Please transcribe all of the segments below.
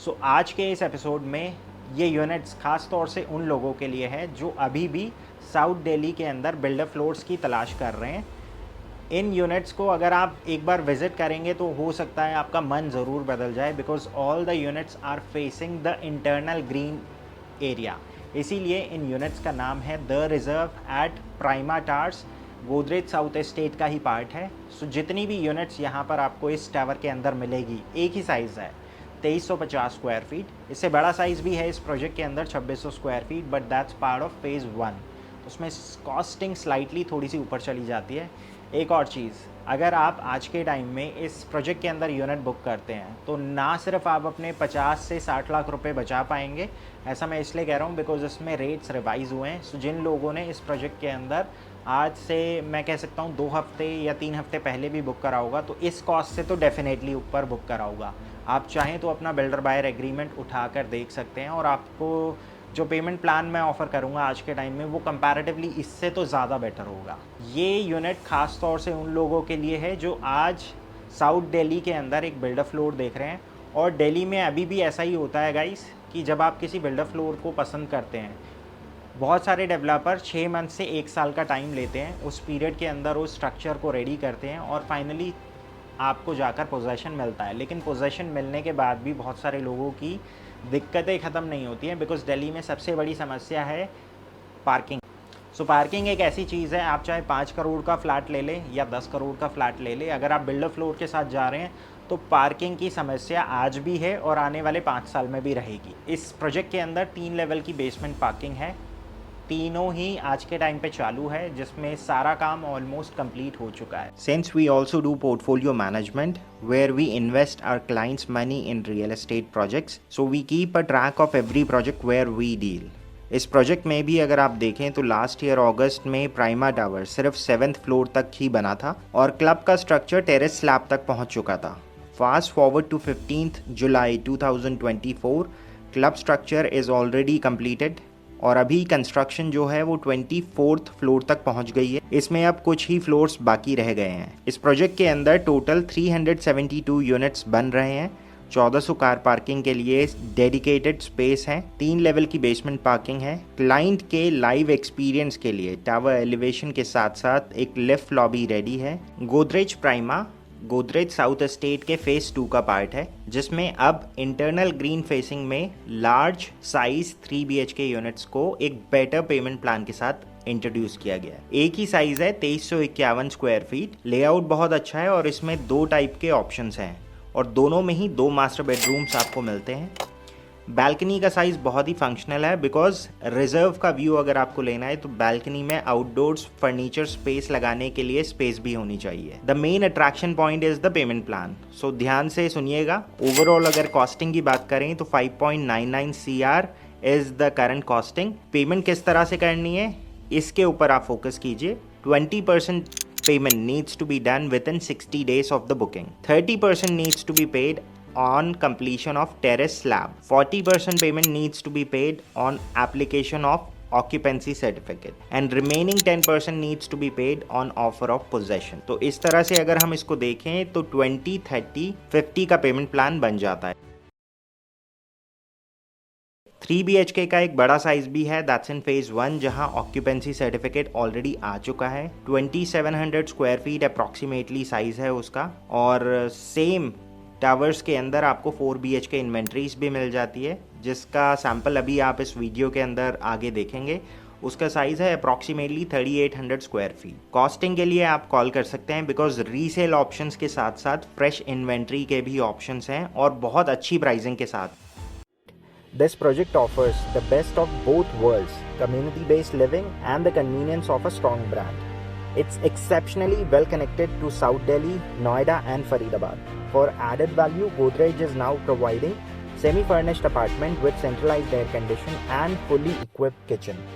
सो आज के इस एपिसोड में ये यूनिट्स खास तौर से उन लोगों के लिए है जो अभी भी साउथ दिल्ली के अंदर बिल्डर फ्लोर्स की तलाश कर रहे हैं। इन यूनिट्स को अगर आप एक बार विज़िट करेंगे तो हो सकता है आपका मन ज़रूर बदल जाए, because all the units are facing the internal green area. इसीलिए इन यूनिट्स का नाम है the reserve at prima towers. Godrej south estate का ही पार्ट है। सो जितनी भी यूनिट्स यहाँ पर आपको इस टावर के अंदर मिलेगी, एक ही साइज़ है 2350 स्क्वायर फीट। इससे बड़ा साइज़ भी है इस प्रोजेक्ट के अंदर 2600 square feet, but that's part of phase 1। उसमें कॉस्टिंग स्लाइटली थोड़ी सी ऊपर चली जाती है। एक और चीज़, अगर आप आज के टाइम में इस प्रोजेक्ट के अंदर यूनिट बुक करते हैं तो ना सिर्फ आप अपने 50 से 60 लाख रुपए बचा पाएंगे, ऐसा मैं इसलिए कह रहा हूँ बिकॉज इसमें रेट्स रिवाइज हुए हैं। सो जिन लोगों ने इस प्रोजेक्ट के अंदर आज से मैं कह सकता हूँ 2 हफ्ते या 3 हफ्ते पहले भी बुक करा होगा, तो इस कॉस्ट से तो डेफिनेटली ऊपर बुक करा होगा। आप चाहें तो अपना बिल्डर बायर एग्रीमेंट उठा कर देख सकते हैं, और आपको जो पेमेंट प्लान मैं ऑफ़र करूँगा आज के टाइम में वो कंपैरेटिवली इससे तो ज़्यादा बेटर होगा। ये यूनिट ख़ास तौर से उन लोगों के लिए है जो आज साउथ दिल्ली के अंदर एक बिल्डर फ्लोर देख रहे हैं। और दिल्ली में अभी भी ऐसा ही होता है गाइस कि जब आप किसी बिल्डर फ्लोर को पसंद करते हैं, बहुत सारे डेवलपर 6 मंथ से 1 साल का टाइम लेते हैं, उस पीरियड के अंदर उस स्ट्रक्चर को रेडी करते हैं और फाइनली आपको जाकर पोजेसन मिलता है। लेकिन पोजेसन मिलने के बाद भी बहुत सारे लोगों की दिक्कतें ख़त्म नहीं होती हैं, बिकॉज दिल्ली में सबसे बड़ी समस्या है पार्किंग। सो पार्किंग एक ऐसी चीज़ है, आप चाहे 5 करोड़ का फ्लैट ले लें या 10 करोड़ का फ्लैट ले लें, अगर आप बिल्डर फ्लोर के साथ जा रहे हैं तो पार्किंग की समस्या आज भी है और आने वाले 5 साल में भी रहेगी। इस प्रोजेक्ट के अंदर 3 लेवल की बेसमेंट पार्किंग है, तीनों ही आज के टाइम पे चालू है, जिसमें सारा काम ऑलमोस्ट कंप्लीट हो चुका है। Since we also do portfolio management where we invest our clients money in real estate projects, so we keep a track of every project where we deal. इस प्रोजेक्ट में भी अगर आप देखें तो लास्ट ईयर अगस्त में प्राइमा टावर सिर्फ 7th floor तक ही बना था और क्लब का स्ट्रक्चर टेरेस स्लैब तक पहुंच चुका था। Fast forward to 15th July 2024, club structure is already completed और अभी कंस्ट्रक्शन जो है वो 24th फ्लोर तक पहुंच गई है। इसमें अब कुछ ही फ्लोर्स बाकी रह गए हैं। इस प्रोजेक्ट के अंदर टोटल 372 यूनिट्स बन रहे हैं। 1400 कार पार्किंग के लिए डेडिकेटेड स्पेस है, 3 लेवल की बेसमेंट पार्किंग है। क्लाइंट के लाइव एक्सपीरियंस के लिए टावर एलिवेशन के साथ साथ एक लिफ्ट लॉबी रेडी है। Godrej prima Godrej south estate के फेज़ 2 का पार्ट है, जिसमें अब इंटरनल ग्रीन फेसिंग में लार्ज साइज 3 BHK यूनिट्स को एक बेटर पेमेंट प्लान के साथ इंट्रोड्यूस किया गया है। एक ही साइज है 2351 स्क्वायर फीट। लेआउट बहुत अच्छा है और इसमें 2 टाइप के ऑप्शंस हैं और दोनों में ही 2 मास्टर बेडरूम्स आपको मिलते हैं। बैल्कनी का साइज़ बहुत ही फंक्शनल है, बिकॉज रिजर्व का व्यू अगर आपको लेना है तो बैल्कनी में आउटडोर्स फर्नीचर स्पेस लगाने के लिए स्पेस भी होनी चाहिए। The main attraction point is the payment plan. So ध्यान से सुनिएगा। ओवरऑल अगर कॉस्टिंग की बात करें तो 5.99 CR is the current costing. Payment किस तरह से करनी है इसके ऊपर आप फोकस कीजिए। 20% payment needs to be done within 60 days of the booking. 30% needs to be paid on completion of terrace slab. 40% payment needs to be paid on application of occupancy certificate and remaining 10% needs to be paid on offer of possession. तो इस तरह से अगर हम इसको देखें तो 20, 30, 50 का पेमेंट प्लान बन जाता है। 3 BHK का एक बड़ा साइज भी है, दैट्स इन फेज 1, जहां ऑक्यूपेंसी सर्टिफिकेट ऑलरेडी आ चुका है। 2700 स्क्वायर फीट अप्रॉक्सीमेटली साइज है उसका। और सेम टावर्स के अंदर आपको 4 BHK इन्वेंट्रीज भी मिल जाती है, जिसका सैम्पल अभी आप इस वीडियो के अंदर आगे देखेंगे। उसका साइज़ है अप्रॉक्सीमेटली 3800 स्क्वायर फीट। कॉस्टिंग के लिए आप कॉल कर सकते हैं, बिकॉज रीसेल ऑप्शंस के साथ साथ फ्रेश इन्वेंट्री के भी ऑप्शंस हैं और बहुत अच्छी प्राइसिंग के साथ। This project offers the best of both worlds, community-based living and the convenience of a strong brand. It's exceptionally well connected to South Delhi, Noida and Faridabad. For added value, Godrej is now providing semi-furnished apartment with centralized air condition and fully equipped kitchen.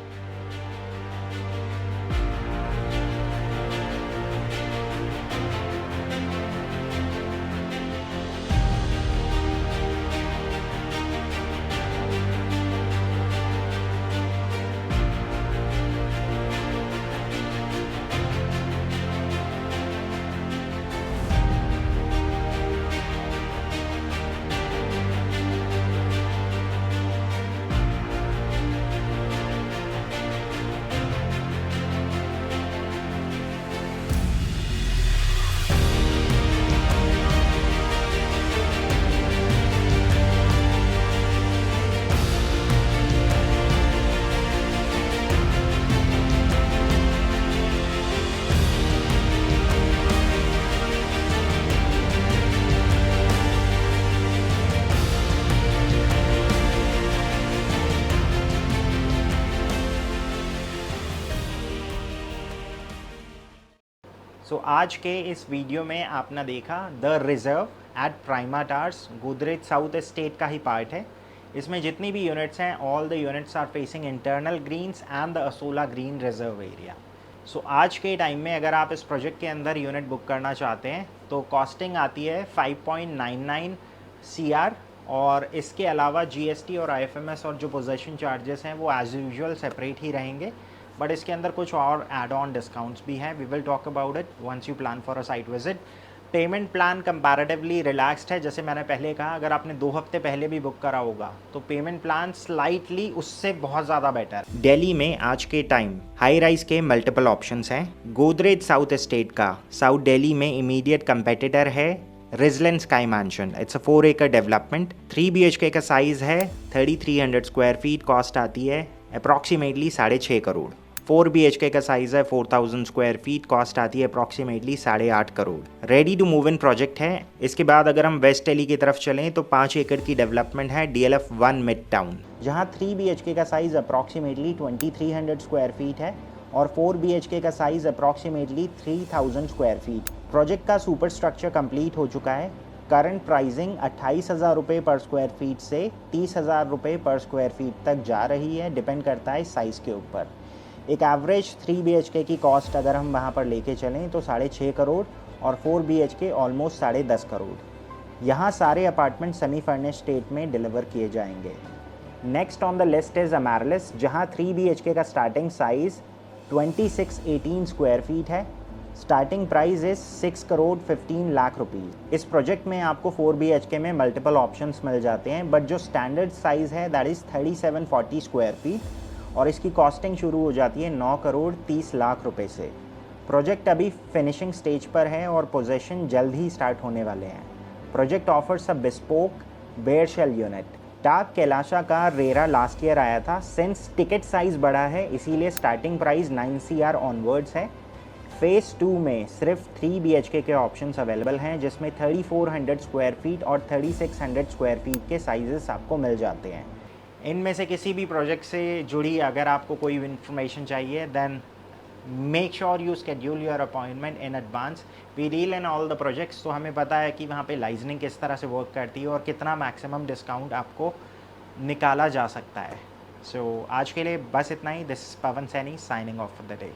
सो आज के इस video में आपने देखा the Reserve at prima towers, Godrej south estate का ही part है। इसमें जितनी भी यूनिट्स हैं, all the units are facing internal greens and the Asola green reserve area. So आज के टाइम में अगर आप इस प्रोजेक्ट के अंदर यूनिट बुक करना चाहते हैं तो कॉस्टिंग आती है 5.99 CR, और इसके अलावा GST और IFMS और जो पोजेशन चार्जेस हैं वो एज यूजुअल सेपरेट ही रहेंगे, बट इसके अंदर कुछ और एड ऑन डिस्काउंट्स भी हैं। We will talk about it once you plan for a site visit. Payment plan comparatively relaxed है। जैसे मैंने पहले कहा, अगर आपने 2 हफ्ते पहले भी बुक करा होगा तो पेमेंट प्लान स्लाइटली उससे बहुत ज़्यादा बेटर। दिल्ली में आज के टाइम हाई राइज के मल्टीपल ऑप्शंस हैं। गोदरेज साउथ एस्टेट का साउथ दिल्ली में इमीडिएट कंपेटिटर है रिजलन स्काई मैंशन। इट्स अ 4 एकड़ डेवलपमेंट, 3 BHK का साइज़ है, 3300 स्क्वायर फीट, कॉस्ट आती है अप्रॉक्सीमेटली 6.5 करोड़। 4 BHK का साइज़ है, 4000 स्क्वायर फीट, कॉस्ट आती है approximately 8.5 crore. Ready to move in project है। इसके बाद अगर हम वेस्ट दिल्ली की तरफ चलें तो 5 एकड़ की डेवलपमेंट है DLF 1 मिड टाउन, जहाँ 3 BHK का साइज़ अप्रॉक्सीमेटली 2300 स्क्वायर फीट है और 4 BHK का size approximately 3000 square feet. Project का सुपर स्ट्रक्चर कंप्लीट हो चुका है। करंट प्राइसिंग 28,000 रुपये पर स्क्वायर फीट से 30,000 रुपये पर स्क्वायर फीट तक जा रही है, डिपेंड करता है साइज़ के ऊपर। एक एवरेज 3 BHK की कॉस्ट अगर हम वहाँ पर लेके चलें तो 6.5 करोड़ और 4 BHK ऑलमोस्ट 10.5 करोड़। यहाँ सारे अपार्टमेंट सेमी फर्निश स्टेट में डिलीवर किए जाएंगे। Next on the list is Amaryllis, जहाँ 3 BHK का स्टार्टिंग साइज़ 2618 स्क्वायर फीट है। Starting price is 6 crore 15 lakh rupees. इस प्रोजेक्ट में आपको 4 BHK में मल्टीपल ऑप्शंस मिल जाते हैं, बट जो स्टैंडर्ड साइज़ है दैट इज़ 3740 स्क्वायर फीट और इसकी कॉस्टिंग शुरू हो जाती है 9 करोड़ 30 लाख रुपए से। प्रोजेक्ट अभी फिनिशिंग स्टेज पर है और पोजेशन जल्द ही स्टार्ट होने वाले हैं। Project offers a bespoke bare shell unit. टाक कैलाशा का रेरा लास्ट ईयर आया था। सिंस टिकट साइज़ बड़ा है इसीलिए स्टार्टिंग प्राइस 9 CR ऑनवर्ड्स है। फेज़ 2 में सिर्फ 3 BHK के ऑप्शंस अवेलेबल हैं, जिसमें 3400 स्क्वायर फीट और 3600 स्क्वायर फीट के साइजेस आपको मिल जाते हैं। इनमें से किसी भी प्रोजेक्ट से जुड़ी अगर आपको कोई इन्फॉर्मेशन चाहिए then make sure you schedule your appointment in advance. We deal in all the projects, तो हमें पता है कि वहाँ पे लाइजनिंग किस तरह से वर्क करती है और कितना मैक्सिमम डिस्काउंट आपको निकाला जा सकता है। सो आज के लिए बस इतना ही। This is Pawan Saini signing off for the day.